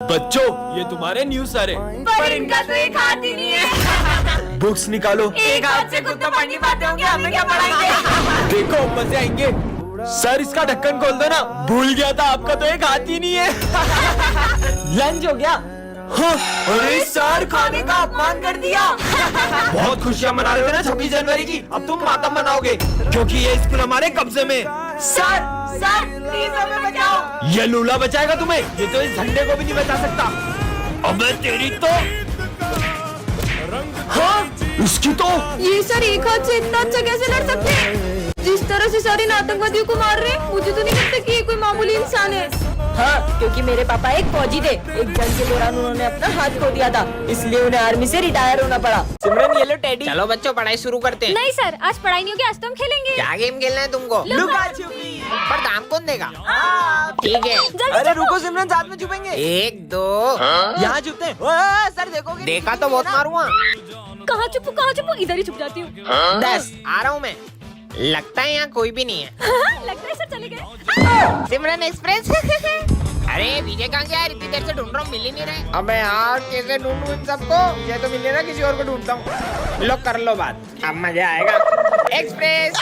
बच्चों, ये तुम्हारे न्यूज़ सर है। पर इनका तो एक हाथ ही नहीं है। बुक्स निकालो। एक हाथ से खुद तो पढ़ नहीं पाते होंगे, हमें क्या पढ़ाएंगे? देखो मजे आएंगे। सर इसका ढक्कन खोल दो ना। भूल गया था, आपका तो एक हाथ ही नहीं है। लंच हो गया? हाँ, अरे सर खाने का अपमान कर दिया। बहुत खुशियाँ मना रहे थे ना 26 जनवरी की, अब तुम मातम मनाओगे क्योंकि ये स्कूल हमारे कब्जे में। सर प्लीज हमें बचाओ। ये लूला बचाएगा तुम्हें, ये तो इस झंडे को भी नहीं बचा सकता। अबे तेरी तो हाँ, उसकी तो। ये सर एक हाथ से इतना अच्छा कैसे लड़ सकते हैं? जिस तरह से सर इन आतंकवादियों को मार रहे हैं, मुझे तो नहीं लगता कि ये कोई मामूली इंसान है। हाँ, क्योंकि मेरे पापा एक फौजी थे। एक जंग के दौरान उन्होंने अपना हाथ खो दिया था, इसलिए उन्हें आर्मी से रिटायर होना पड़ा। सिमरन ये लो टेडी। चलो बच्चों पढ़ाई शुरू करते हैं। नहीं सर, आज पढ़ाई नहीं होगी, आज तो हम खेलेंगे। क्या गेम खेलना है तुमको? लुका छुपी। पर दाम कौन देगा? ठीक है। अरे रुको सिमरन, साथ में छुपेंगे। 1 2 यहाँ छुपते हैं। सर देखोगे? देखा तो बहुत मारूंगा। कहाँ छुपू? इधर ही छुप जाती हूँ। 10 आ रहा हूँ मैं। लगता है यहाँ कोई भी नहीं है। लगता है सर चले गए। सिमरन एक्सप्रेस। अरे विजय कहाँ गया? इतनी देर से ढूंढ रहा हूँ, मिल ही नहीं रहे। अबे यार कैसे ढूंढूं इन सबको? ये तो मिल नहीं रहा, किसी और को ढूंढता हूँ। लो कर लो बात, अब मजा आएगा। एक्सप्रेस।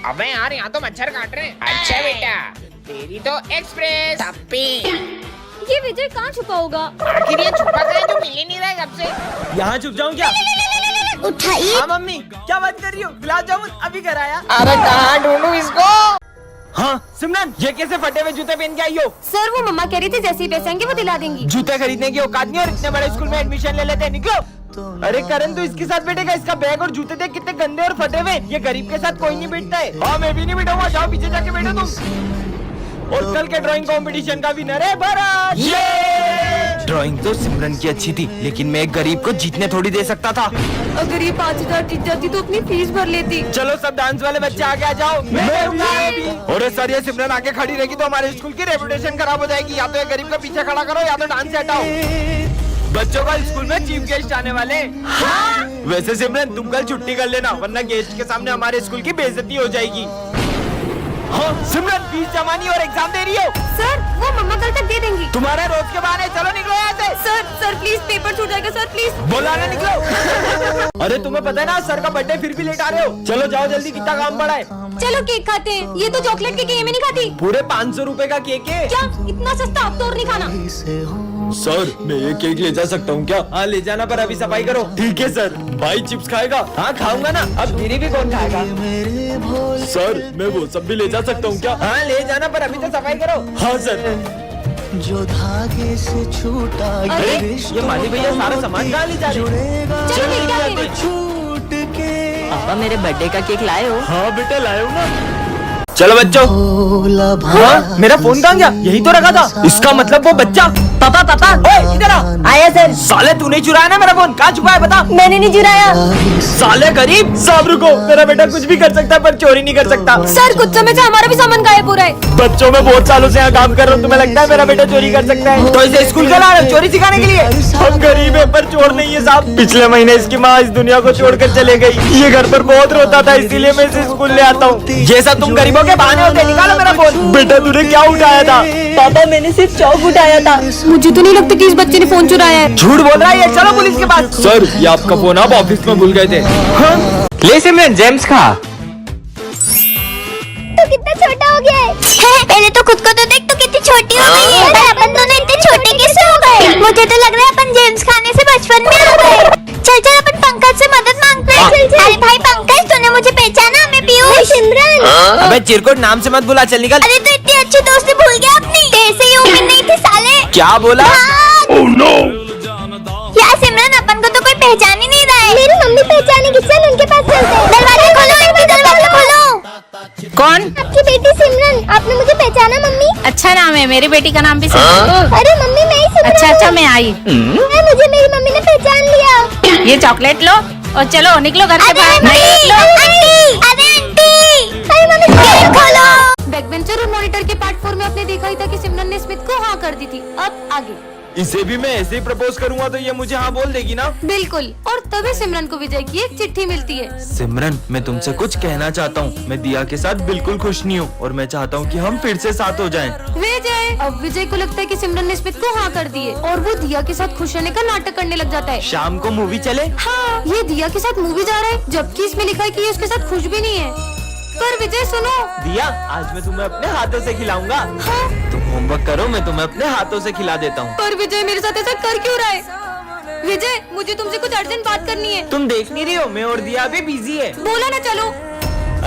अबे यार यहाँ तो मच्छर काट रहे हैं। अच्छा बेटा, तेरी तो एक्सप्रेस अप्पी। ये विजय कहाँ छुपा होगा? आखिर ये छुपा गया जो मिल ही नहीं रहा है कब से। यहाँ छुप जाऊँ क्या? उठाइए। हाँ मम्मी, क्या बात कर रही हो? गुलाब जामुन अभी कराया। अरे कहाँ ढूंढूं इसको? हाँ सिमरन, ये कैसे फटे हुए जूते पहन के आई हो? सर वो मम्मा कह रही थी जैसे ही पैसे आएंगे वो दिला देंगी। जूते खरीदने की औकात नहीं और इतने बड़े स्कूल में एडमिशन ले लेते हैं, निकलो। अरे करण तू इसके साथ बैठेगा? इसका बैग और जूते देख कितने गंदे और फटे हुए। ये गरीब के साथ कोई नहीं बैठता है। हाँ मैं भी नहीं बैठाऊंगा, जाओ पीछे जाके बैठो तुम। और कल के ड्राइंग कंपटीशन का विनर है भरत। ड्राइंग तो सिमरन की अच्छी थी, लेकिन मैं एक गरीब को जीतने थोड़ी दे सकता था। अगर ये 5000 जीत जाती तो अपनी फीस भर लेती। चलो सब डांस वाले बच्चे आगे आ जाओ। और सर ये सिमरन आगे खड़ी रहेगी तो हमारे स्कूल की रेपुटेशन खराब हो जाएगी। या तो ये गरीब का पीछे खड़ा करो या तो डांस से हटाओ। बच्चों का स्कूल में चीफ गेस्ट आने वाले। हाँ? वैसे सिमरन तुम कल छुट्टी कर लेना, वरना गेस्ट के सामने हमारे स्कूल की बेइज्जती हो जाएगी। हाँ सिमरन, फीस जमा नहीं और एग्जाम दे रही हो? सर वो मम्मा कल तक दे देंगी। तुम्हारे रोज के बहाने, चलो निकलो यहाँ से। सर प्लीज पेपर छूट जाएगा सर, प्लीज। बोला ना निकलो। अरे तुम्हें पता है ना सर का बर्थडे, फिर भी लेट आ रहे हो। चलो जाओ जल्दी, कितना काम पड़ा है। चलो केक खाते हैं। ये तो चॉकलेट के केक में नहीं खाती। पूरे 500 रुपए का केक है। क्या इतना सस्ता? आप तो और नहीं खाना। सर मैं ये केक ले जा सकता हूँ क्या? हाँ ले जाना, पर अभी सफाई करो। ठीक है सर। भाई चिप्स खाएगा? हाँ खाऊंगा ना। अब गिरी भी कौन खाएगा? सर मैं वो सब भी ले जा सकता हूँ क्या? हाँ ले जाना, पर अभी तो सफाई करो। हाँ सर। जो धागे से छूटा अरे, ये माली भैया सारा सामान कहाँ ले जा रहे हैं? चलो बेटा के। छूट के पापा मेरे बर्थडे का केक लाए हो? हाँ बेटा लाया हूँ ना। चलो बच्चों। भोला हाँ मेरा फोन कहाँ गया? यही तो रखा था। इसका मतलब वो बच्चा। पापा ओए इधर आ। आया सर। साले तूने चुराया ना मेरा फोन? कहाँ छुपा है बता? मैंने नहीं चुराया। साले गरीब। सब रुको, मेरा बेटा कुछ भी कर सकता है पर चोरी नहीं कर सकता। सर कुछ समय से हमारा भी सामान गायब हो रहा है। बच्चों में बहुत सालों से यहाँ काम कर रहा हूँ, तुम्हें लगता है मेरा बेटा चोरी कर सकता है? तो इसे स्कूल का ला रहे हो चोरी सिखाने के लिए? हम गरीब है पर चोर नहीं है साहब। पिछले महीने इसकी माँ इस दुनिया को छोड़कर चले गई। ये घर पर बहुत रोता था, इसीलिए मैं इसे स्कूल ले आता हूँ। ये सब तुम गरीबों के बहाने होते। निकालो मेरा फोन। बेटा तूने क्या उठाया था? पापा मैंने सिर्फ चौक उठाया था। मुझे तो नहीं लगता कि इस बच्चे ने फोन चुराया है। झूठ बोल रहा है ये। चलो पुलिस के पास। सर ये आपका फोन आप ऑफिस में भूल गए थे। हाँ? ले सिमरन जेम्स खा। तो कितना छोटा हो गया है। पहले तो खुद को तो देख, तो कितनी छोटी हो गई है। पर अपन दोनों इतने छोटे कैसे हो गए? मुझे तो लग रहा है अपन जेम्स खाने से बचपन में आ गए। चल अपन पंकज से मदद मांगते हैं। अरे भाई पंकज, तूने मुझे पहचाना? मैं पीयूष। सिमरन। अबे चिरकुट नाम से मत बुला, चल निकल। अरे तो इतनी अच्छी दोस्ती भूल गया अपनी। ऐसे ही उम्मीद नहीं थी साले। क्या बोला? Oh no. यार सिमरन, अपन को तो कोई पहचान ही नहीं रहा है। मेरी मम्मी पहचानेगी, चल उनके पास चलते हैं। दरवाजा खोलो आंटी, दरवाजा खोलो। कौन? आपकी बेटी सिमरन। आपने मुझे पहचाना मम्मी? अच्छा नाम है, मेरी बेटी का नाम भी सिमरन। अरे मम्मी मैं ही सिमरन। अच्छा मैं आई। मुझे मेरी मम्मी ने पहचान लिया। ये चॉकलेट लो और चलो निकलो घर से बाहर। अरे आंटी, अरे मम्मी गेट खोलो। बैकबेंचर और मॉनिटर के पार्ट 4 में आपने देखा ही था कि सिमरन ने स्मिथ को हाँ कर दी थी। अब आगे। इसे भी मैं ऐसे ही प्रपोज करूंगा तो ये मुझे हाँ बोल देगी ना? बिल्कुल। और तभी सिमरन को विजय की एक चिट्ठी मिलती है। सिमरन, मैं तुमसे कुछ कहना चाहता हूँ। मैं दिया के साथ बिल्कुल खुश नहीं हूँ और मैं चाहता हूँ कि हम फिर से साथ हो जाएं। विजय, अब विजय को लगता है कि सिमरन ने स्मित को हाँ कर दी है और वो दिया के साथ खुश रहने का नाटक करने लग जाता है। शाम को मूवी चले? हाँ, ये दिया के साथ मूवी जा रहा है जबकि इसमें लिखा है कि ये उसके साथ खुश भी नहीं है। पर विजय सुनो। दिया, आज मैं तुम्हें अपने हाथों से खिलाऊंगा। हाँ? तुम होमवर्क करो, मैं तुम्हें अपने हाथों से खिला देता हूँ। पर विजय मेरे साथ ऐसा कर क्यों रहा है? विजय, मुझे तुमसे कुछ अर्जेंट बात करनी है। तुम देख नहीं रही हो, मैं और दिया भी बिजी है। बोला ना चलो।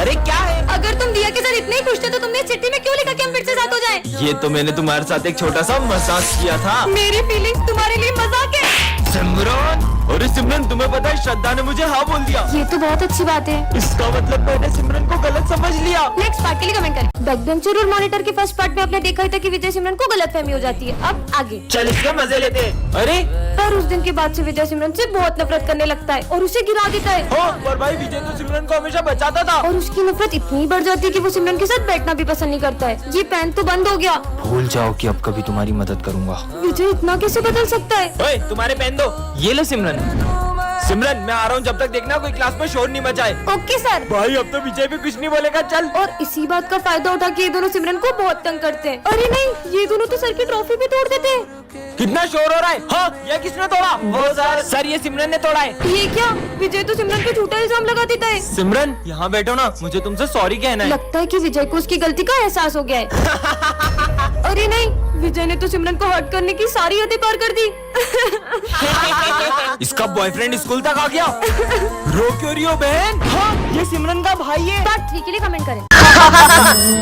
अरे क्या है? अगर तुम दिया के साथ इतने ही खुश थे तो तुमने इस चिट्ठी में क्यों लिखा कि हम फिर से साथ हो जाएं? ये तो मैंने तुम्हारे साथ एक छोटा सा मजाक किया था। मेरी फीलिंग्स तुम्हारे लिए मजाक है। सिमरन, अरे सिमरन, तुम्हें पता है श्रद्धा ने मुझे हाँ बोल दिया। ये तो बहुत अच्छी बात है। इसका मतलब मैंने सिमरन को गलत समझ लिया। नेक्स्ट पार्ट के लिए कमेंट करें। बैकबेंचर और मॉनिटर के फर्स्ट पार्ट में आपने देखा ही था कि विजय सिमरन को गलतफहमी हो जाती है। अब आगे चल इसका मजे लेते हैं। अरे पर उस दिन के बाद से विजय सिमरन से बहुत नफरत करने लगता है और उसे गिरा देता है। हो, पर भाई विजय तो सिमरन को हमेशा बचाता था। और उसकी नफरत इतनी बढ़ जाती है कि वो सिमरन के साथ बैठना भी पसंद नहीं करता है। ये पेन तो बंद हो गया। भूल जाओ कि अब कभी तुम्हारी मदद करूंगा। विजय इतना कैसे बदल सकता है? ओए, तुम्हारे पेन दो। ये लो सिमरन। सिमरन, मैं आ रहा हूँ, जब तक देखना कोई क्लास में शोर नहीं मचाए। Okay sir. भाई अब तो विजय भी कुछ नहीं बोलेगा। चल। और इसी बात का फायदा उठा के ये दोनों सिमरन को बहुत तंग करते हैं। अरे नहीं, ये दोनों तो सर की ट्रॉफी भी तोड़ देते हैं। कितना शोर हो रहा है? हाँ, ये किसने तोड़ा? वो सर, ये सिमरन ने तोड़ा है। ये क्या? विजय तो सिमरन पे झूठा इल्जाम लगा देता है। सिमरन, यहाँ बैठो ना, मुझे तुमसे सॉरी कहना है। लगता है कि विजय को उसकी गलती का एहसास हो गया है। अरे नहीं, विजय ने तो सिमरन को हर्ट करने की सारी हदें पार कर दी। इसका बॉयफ्रेंड स्कूल तक आ गया। रो क्यों रही हो बहन? हाँ, ये सिमरन का भाई है। पार्ट 3 के लिए कमेंट करें।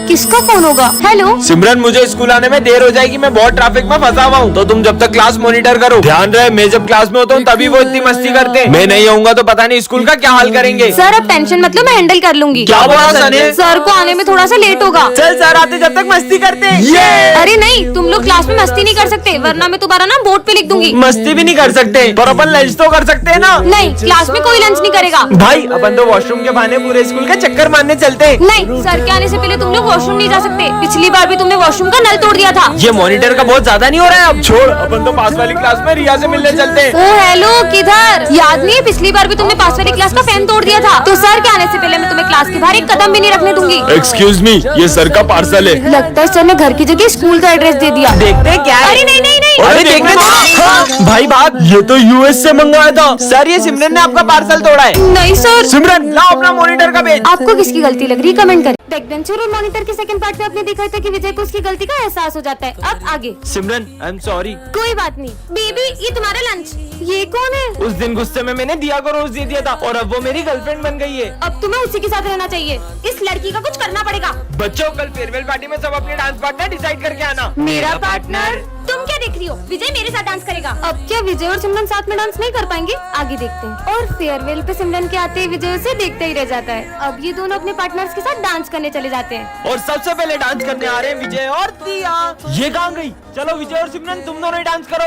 किसका फोन होगा? हेलो सिमरन, मुझे स्कूल आने में देर हो जाएगी, मैं बहुत ट्रैफिक में फंसा हुआ हूँ, तो तुम जब तक क्लास मॉनिटर करो। ध्यान रहे, मैं जब क्लास में होता हूँ तभी वो इतनी मस्ती करते हैं। मैं नहीं आऊंगा तो पता नहीं स्कूल का क्या हाल करेंगे। सर, अब टेंशन मतलब मैं हैंडल कर लूंगी। क्या बोला सर ने? सर को आने में थोड़ा सा लेट होगा। चल, सर आते जब तक मस्ती करते हैं। अरे नहीं, तुम लोग क्लास में मस्ती नहीं कर सकते, वरना मैं तुम्हारा नाम बोर्ड पे लिख दूंगी। मस्ती भी नहीं कर सकते, पर अपन लंच तो कर सकते हैं ना। नहीं, क्लास में कोई लंच नहीं करेगा। भाई, अपन तो वॉशरूम के बहाने पूरे स्कूल का चक्कर मारने चलते हैं। नहीं, सर के आने से पहले तुम लोग वॉशरूम नहीं जा सकते। पिछली बार भी तुमने वॉशरूम का नल तोड़ दिया था। ये मॉनिटर का बहुत ज्यादा नहीं हो रहा है? अब छोड़, अपन तो पास वाली क्लास में रिया से मिलने चलते हैं। ओ हेलो, किधर? याद नहीं है पिछली बार भी तुमने पास वाली क्लास का फैन तोड़ दिया था? तो सर के आने से पहले मैं तुम्हें क्लास के बाहर एक कदम भी नहीं रखने दूंगी। एक्सक्यूज मी, ये सर का पार्सल है। लगता है सर ने घर की जगह स्कूल का एड्रेस दे दिया। देखते हैं क्या है। अरे नहीं नहीं नहीं, अरे देखने दो। हाँ, भाई बात, ये तो यूएस से मंगवाया था। सर, ये सिमरन ने आपका पार्सल तोड़ा है। नहीं सर। सिमरन, लाओ अपना मॉनिटर का पेज। आपको किसकी गलती लग रही है? कमेंट करें। बैकबेंचर और मॉनिटर के सेकंड पार्ट में आपने देखा था कि विजय को उसकी गलती का एहसास हो जाता है। अब आगे। सिमरन, आई एम सॉरी। कोई बात नहीं। बेबी, ये तुम्हारा लंच। ये कौन है? उस दिन गुस्से में मैंने दिया को रोज दे दिया था और अब वो मेरी गर्लफ्रेंड बन गई है। अब तुम्हें उसी के साथ रहना चाहिए। इस लड़की का कुछ करना पड़ेगा। बच्चों, कल फेयरवेल पार्टी में सब अपने डांस पार्टनर डिसाइड करके आना। मेरा पार्टनर? तुम क्या देख रही हो? विजय मेरे साथ डांस करेगा। अब क्या विजय और सिमरन साथ में डांस नहीं कर पाएंगे? आगे देखते हैं। और फेयरवेल पे सिमरन के आते ही विजय उसे देखते ही रह जाता है। अब ये दोनों अपने पार्टनर्स के साथ डांस करने चले जाते हैं। और सबसे पहले डांस करने आ रहे हैं विजय और दिया। ये कहाँ गई? चलो विजय और सिमरन, तुम दोनों ही डांस करो।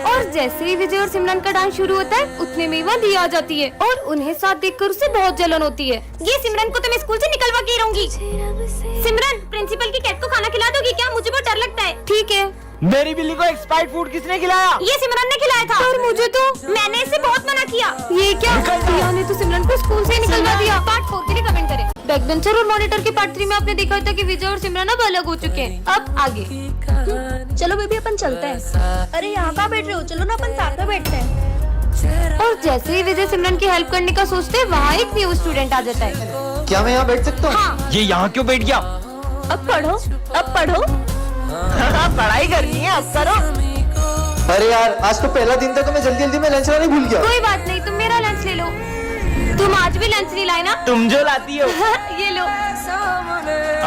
और जैसे ही विजय और सिमरन का डांस शुरू होता है, उतने में वहाँ दिया आ जाती है और उन्हें साथ देखकर उसे बहुत जलन होती है। ये सिमरन को तो मैं स्कूल से निकलवा के ही रहूंगी। सिमरन, प्रिंसिपल की कैट को खाना खिला दोगी क्या? मुझे बहुत डर लगता है। ठीक है। मेरी बिल्ली को एक्सपायर्ड फूड किसने खिलाया? ये सिमरन ने खिलाया था। पर मुझे तो, मैंने इसे बहुत मना किया। ये क्या? दिया ने तो सिमरन को स्कूल से निकलवा दिया। पार्ट 4 के लिए कमेंट करें। बैकबेंचर और मॉनिटर के पार्ट 3 में आपने देखा था कि विजय और सिमरन अब अलग हो चुके हैं। अब आगे। चलो बेबी, अपन चलते हैं। अरे यहाँ कहाँ बैठ रहे हो? चलो ना, अपन साथ में बैठते हैं। और जैसे ही विजय सिमरन की हेल्प करने का सोचते हैं, वहाँ एक न्यू स्टूडेंट आ जाता है। क्या मैं यहाँ बैठ सकता हूँ? हाँ। ये यहाँ क्यों बैठ गया? अब पढ़ो, अब पढ़ो। पढ़ाई करनी है, अब करो। अरे यार, आज तो पहला दिन था तो मैं जल्दी जल्दी में लंच लाने भूल गया। कोई बात नहीं, तुम मेरा लंच ले लो। तुम आज भी लंच नहीं लाए ना? तुम जो लाती हो। ये लो।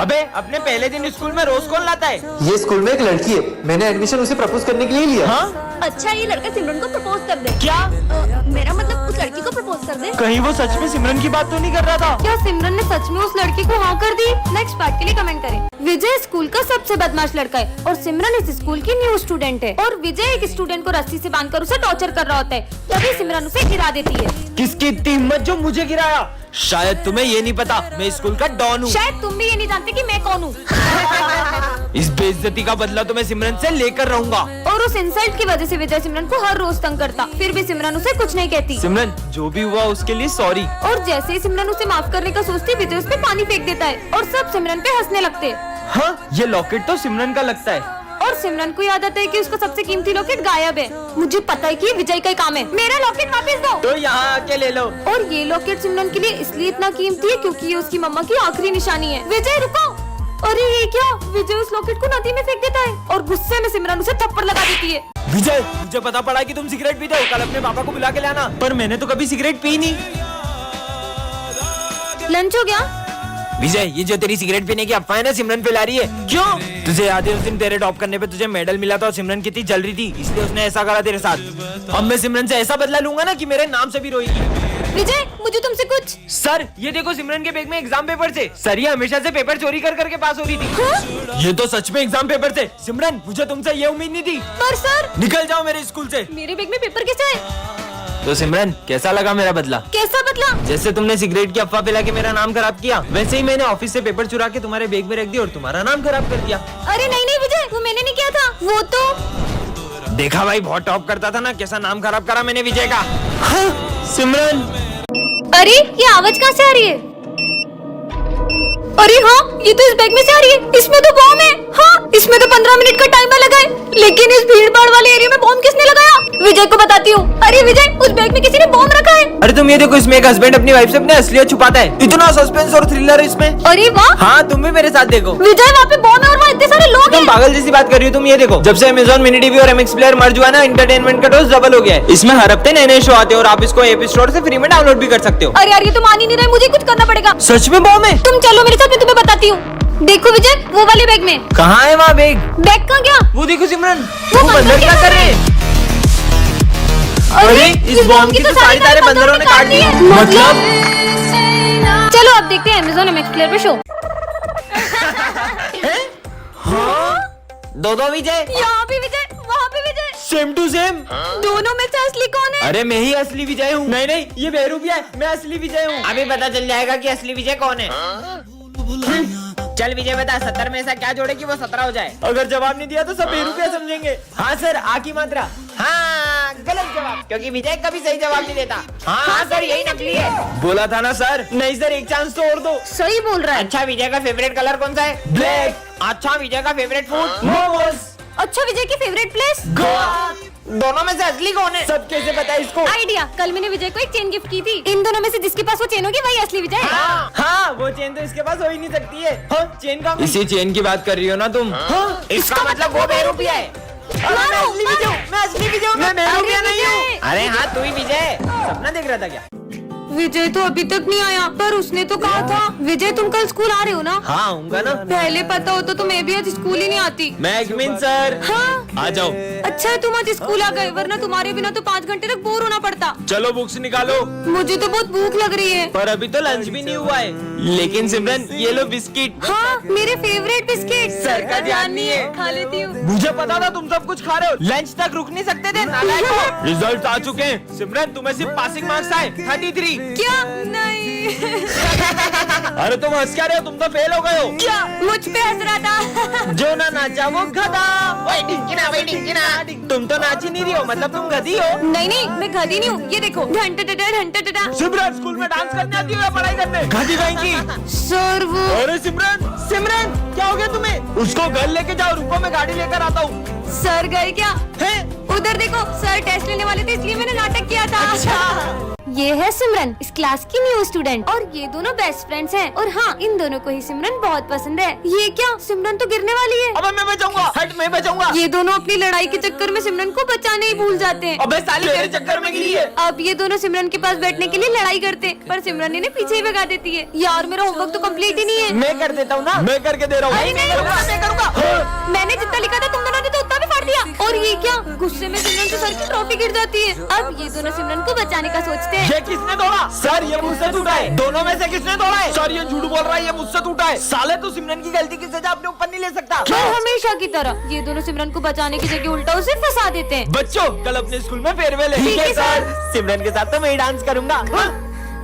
अबे, अपने पहले दिन स्कूल में रोज कौन लाता है? ये स्कूल में एक लड़की है, मैंने एडमिशन उसे प्रपोज करने के लिए लिया। हाँ? अच्छा, ये लड़का सिमरन को प्रपोज कर दे। क्या? मेरा मतलब उस लड़की को प्रपोज कर दे। कहीं वो सच में सिमरन की बात तो नहीं कर रहा था? क्या सिमरन ने सच में उस लड़की को हाँ कर दी? नेक्स्ट पार्ट के लिए कमेंट करें। विजय स्कूल का सबसे बदमाश लड़का है और सिमरन इस स्कूल की न्यू स्टूडेंट है। और विजय एक स्टूडेंट को रस्सी से बांधकर उसे टॉर्चर कर रहा होता है, तभी सिमरन उसे गिरा देती है। किसकी इतनी हिम्मत जो मुझे गिराया? शायद तुम्हें ये नहीं पता, मैं स्कूल का डॉन हूँ। शायद तुम भी ये नहीं जानते कि मैं कौन हूँ। इस बेइज्जती का बदला तो मैं सिमरन से लेकर रहूंगा। और उस इंसल्ट की वजह से विजय सिमरन को हर रोज तंग करता, फिर भी सिमरन उसे कुछ नहीं कहती। सिमरन जो भी हुआ उसके लिए सॉरी। और जैसे ही सिमरन उसे माफ करने का सोचती, विजय उस पे पानी फेंक देता है और सब सिमरन पे हंसने लगते। हाँ, ये लॉकेट तो सिमरन का लगता है। और सिमरन को याद आता है कि उसका सबसे कीमती लॉकेट गायब है। मुझे पता है कि विजय का ही काम है, मेरा लॉकेट वापस दो। तो यहाँ आके ले लो। और ये लॉकेट सिमरन के लिए इसलिए इतना कीमती है क्योंकि ये उसकी मम्मा की आखिरी निशानी है। विजय रुको। अरे ये क्या? विजय उस लॉकेट को नदी में फेंक देता है और गुस्से में सिमरन उसे थप्पड़ लगा देती है। विजय, मुझे पता पड़ा कि तुम सिगरेट पीते हो, कल अपने पापा को बुला के लाना। पर मैंने तो कभी सिगरेट पी नहीं। लंच हो गया? विजय, ये जो तेरी सिगरेट पीने की अफवाह है ना, सिमरन फैला रही है। क्यों? तुझे याद है उस दिन तेरे टॉप करने पे तुझे मेडल मिला था और सिमरन कितनी जल रही थी, इसलिए उसने ऐसा करा तेरे साथ। अब मैं सिमरन से ऐसा बदला लूंगा ना कि मेरे नाम से भी रोएगी। विजय, मुझे तुमसे कुछ। सर, ये देखो सिमरन के बैग में एग्जाम पेपर थे। सर, ये हमेशा से पेपर चोरी कर करके पास हो रही थी। हाँ? ये तो सच में एग्जाम पेपर थे। सिमरन, मुझे तुमसे ये उम्मीद नहीं थी। पर सर, निकल जाओ मेरे स्कूल से। मेरे बैग में पेपर कैसे है? तो सिमरन, कैसा लगा मेरा बदला? कैसा बदला? जैसे तुमने सिगरेट की अफवाह फैला के मेरा नाम खराब किया, वैसे ही मैंने ऑफिस से पेपर चुरा के तुम्हारे बैग में रख दिया और तुम्हारा नाम खराब कर दिया। अरे नहीं नहीं विजय, वो मैंने नहीं किया था। वो तो देखा भाई, बहुत टॉप करता था ना, कैसा नाम खराब करा मैंने विजय का। हाँ, सिमरन। अरे ये आवाज कहाँ से आ रही है? अरे हाँ, ये तो इस बैग में से आ रही है। इसमें तो बॉम्ब है। हाँ, इसमें तो 15 मिनट का टाइमर लगा है, लेकिन इस भीड़ भाड़ वाले एरिया में बॉम्ब किसने लगाया? विजय को बताती हूँ। अरे विजय, उस बैग में किसी ने बॉम्ब रखा है। अरे तुम ये देखो, इसमें एक हस्बैंड अपनी वाइफ से अपने असलियत छुपाता है। इतना सस्पेंस और थ्रिलर है इसमें। अरे वाह। हाँ, तुम भी मेरे साथ देखो। विजय, वहाँ पे बॉम्ब है और वहाँ इतने सारे लोग तुम हैं। पागल जैसी बात कर रही हो। तुम ये देखो, जब से Amazon मिनी टीवी और MX प्लेयर मर्ज हुआ ना, एंटरटेनमेंट का डोज डबल हो गया है। इसमें हर हफ्ते नए नए शो आते हैं और आप इसको एप स्टोर से फ्री में डाउनलोड भी कर सकते हो। अरे यार, ये तो मान ही नहीं रहे, मुझे कुछ करना पड़ेगा। सच में बॉम्ब है? तुम चलो मेरे साथ, मैं तुम्हें बताती हूँ। देखो विजय, वो वाले बैग में। कहाँ है वहाँ बैग? बैग कहाँ गया? वो देखो सिमरन, वो वो बंदर क्या कर रहे हैं? अरे इस बॉम्ब की तो सारी तारें बंदरों ने काट दी। मतलब? चलो अब देखते हैं Amazon MX प्लेयर पे शो। दो विजय। यहाँ भी विजय, वहाँ भी विजय। Same to same. दोनों में से असली कौन है? अरे मैं ही असली विजय हूँ। नहीं नहीं, ये बेहरूपिया है, मैं असली विजय हूँ। अभी पता चल जाएगा कि असली विजय कौन है। चल विजय बता, 70 में ऐसा क्या जोड़े कि वो 17 हो जाए? अगर जवाब नहीं दिया तो सब बेरुपया समझेंगे। हाँ सर, आ की मात्रा। हाँ, गलत जवाब, क्योंकि विजय कभी सही जवाब नहीं देता। हाँ सर, यही नकली है। बोला था ना सर। नहीं सर, एक चांस तो और दो। सही बोल रहा है। अच्छा, विजय का फेवरेट कलर कौन सा है? ब्लैक। अच्छा, विजय का फेवरेट फूड? मोमोज। अच्छा, विजय की फेवरेट प्लेस? गोवा। दोनों में से असली कौन है? सब कैसे पता है इसको? आइडिया, कल मैंने विजय को एक चेन गिफ्ट की थी। इन दोनों में से जिसके पास वो चेन होगी वही असली विजय है। हाँ, वो चेन तो इसके पास हो ही नहीं सकती है। हाँ, चेन का इसी चेन की बात कर रही हो ना तुम? हाँ, इसका मतलब वो बेरुपिया है। मैं असली विजय हूँ, मैं असली विजय हूँ, मैं बेरुपिया नहीं हूँ। अरे हाँ, तू ही विजय। सपना देख रहा था क्या? विजय तो अभी तक नहीं आया, पर उसने तो कहा था। विजय, तुम कल स्कूल आ रहे हो ना? हाँ, आऊंगा ना। पहले पता होता तो मैं भी आज स्कूल ही नहीं आती। मैगमिन सर। हाँ, आ जाओ। अच्छा है तुम आज स्कूल आ गए, वरना तुम्हारे बिना तो 5 घंटे तक बोर होना पड़ता। चलो बुक्स निकालो। मुझे तो बहुत भूख लग रही है। पर अभी तो लंच भी नहीं हुआ है। लेकिन सिमरन, ये लो बिस्किट। हाँ, मेरे फेवरेट बिस्किट। सर का ध्यान नहीं है। खा लेती हूँ। मुझे पता था तुम सब कुछ खा रहे हो। लंच तक रुक नहीं सकते थे। रिजल्ट आ चुके हैं सिमरन, तुम्हें सिर्फ पासिंग मार्क्स आए 33। क्या? नहीं। अरे तुम हंस क्या रहे हो? तुम तो फेल हो गए हो। क्या? मुझ पे हंस रहा था। जो ना नाचा वो गधा। वही ढिंकिना। तुम तो नाच ही नहीं रही हो, मतलब तुम गधी हो। नहीं नहीं, मैं गधी नहीं हूँ। ये देखो, घंटा। सिमरन, स्कूल में डांस करने आती हो या पढ़ाई करने? गधी कहेंगी। सर वो। अरे सिमरन क्या हो गया तुम्हें? उसको घर लेके जाओ, रुको मैं गाड़ी लेकर आता हूँ। सर गए क्या? है? उधर देखो, सर टेस्ट लेने वाले थे, इसलिए मैंने नाटक किया था। अच्छा। ये है सिमरन, इस क्लास की न्यू स्टूडेंट, और ये दोनों बेस्ट फ्रेंड्स हैं। और हाँ, इन दोनों को ही सिमरन बहुत पसंद है। ये क्या? सिमरन तो गिरने वाली है। अबे मैं बचाऊंगा। हट, मैं बचाऊंगा। ये दोनों अपनी लड़ाई के चक्कर में सिमरन को बचाने ही भूल जाते हैं। अबे साली, तेरे चक्कर में गिरी है। अब ये दोनों सिमरन के पास बैठने के लिए लड़ाई करते, पर सिमरन इन्हें पीछे ही भगा देती है। यार, मेरा होमवर्क तो कंप्लीट ही नहीं है। मैं कर देता हूँ ना। मैं करके दे रहा हूँ। अरे नहीं, मैं करूँगा। मैंने जितना लिखा था तुम दोनों ने तो उतना भी फाड़ दिया। और ये क्या? गुस्से में सिमरन से सर की ट्रॉफी गिर जाती है। अब ये दोनों सिमरन को बचाने का सोचते हैं। ये किसने तोड़ा? सर, ये मुझसे टूटा है। दोनों में से किसने तोड़ा है? सर, ये झूठ बोल रहा है, ये मुझसे टूटा है। साले, तू सिमरन की गलती की सजा अपने ऊपर नहीं ले सकता। और हमेशा की तरह ये दोनों सिमरन को बचाने की जगह उल्टा उसे फंसा देते हैं। बच्चों, कल अपने स्कूल में फेयरवेल है। ठीक है, सर। सिमरन के साथ तो मैं ही डांस करूंगा।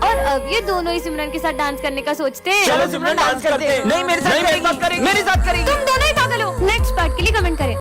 और अब ये दोनों ही सिमरन के साथ डांस करने का सोचते हैं। चलो सिमरन डांस करते हैं। नहीं मेरे साथ करेगी, मेरे साथ करेगी। तुम दोनों ही पागल हो। नेक्स्ट पार्ट के लिए कमेंट करें।